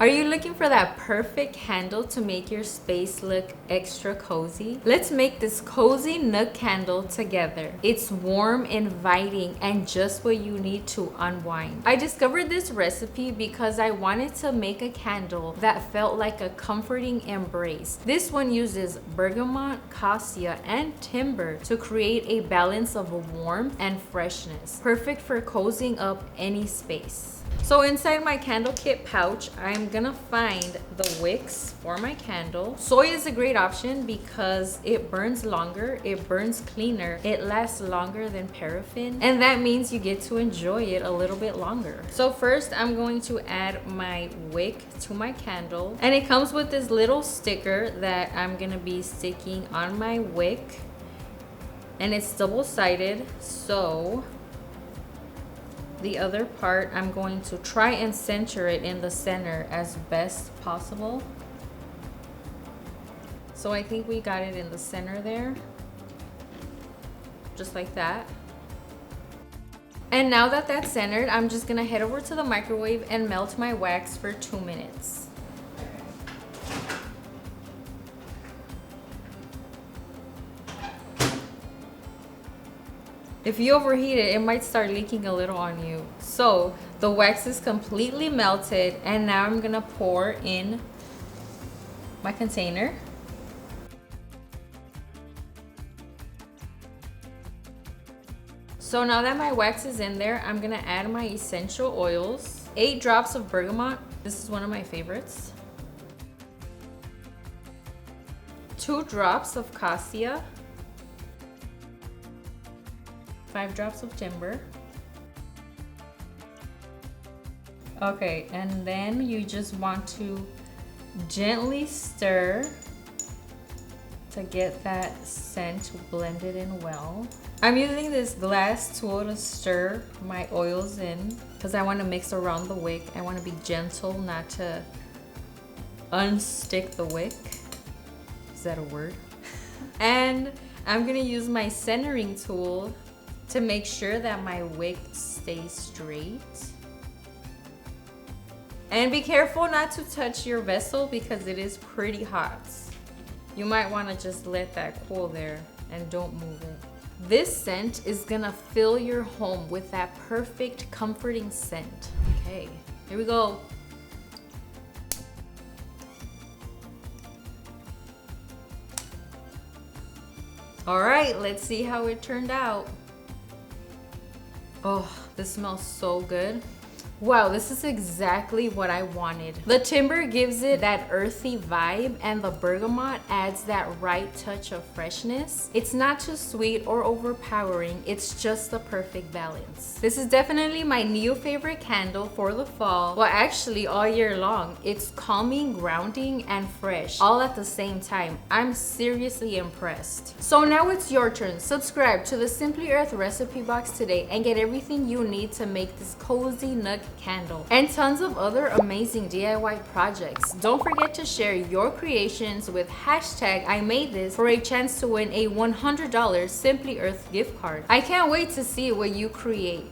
Are you looking for that perfect candle to make your space look extra cozy? Let's make this Cozy Nook candle together. It's warm, inviting, and just what you need to unwind. I discovered this recipe because I wanted to make a candle that felt like a comforting embrace. This one uses bergamot, cassia, and timber to create a balance of warmth and freshness, perfect for cozying up any space. So inside my candle kit pouch, I'm gonna find the wicks for my candle. Soy is a great option because it burns longer, it burns cleaner, it lasts longer than paraffin, and that means you get to enjoy it a little bit longer. So first, I'm going to add my wick to my candle, and it comes with this little sticker that I'm gonna be sticking on my wick, and it's double-sided, so the other part, I'm going to try and center it in the center as best possible. So I think we got it in the center there, just like that. And now that that's centered, I'm just gonna head over to the microwave and melt my wax for 2 minutes. If you overheat it, it might start leaking a little on you. So the wax is completely melted, and now I'm gonna pour in my container. So now that my wax is in there, I'm gonna add my essential oils. 8 drops of bergamot. This is one of my favorites. 2 drops of cassia. 5 drops of timber. Okay, and then you just want to gently stir to get that scent blended in well. I'm using this glass tool to stir my oils in because I want to mix around the wick. I want to be gentle, not to unstick the wick. Is that a word? And I'm gonna use my centering tool to make sure that my wick stays straight. And be careful not to touch your vessel because it is pretty hot. You might want to just let that cool there and don't move it. This scent is gonna fill your home with that perfect comforting scent. Okay, here we go. All right, let's see how it turned out. Oh, this smells so good. Wow, this is exactly what I wanted. The timber gives it that earthy vibe, and the bergamot adds that right touch of freshness. It's not too sweet or overpowering, it's just the perfect balance. This is definitely my new favorite candle for the fall. Well, actually all year long. It's calming, grounding, and fresh, all at the same time. I'm seriously impressed. So now it's your turn. Subscribe to the Simply Earth recipe box today and get everything you need to make this Cozy Nook candle and tons of other amazing DIY projects. Don't forget to share your creations with hashtag I made this for a chance to win a $100 Simply Earth gift card. I can't wait to see what you create.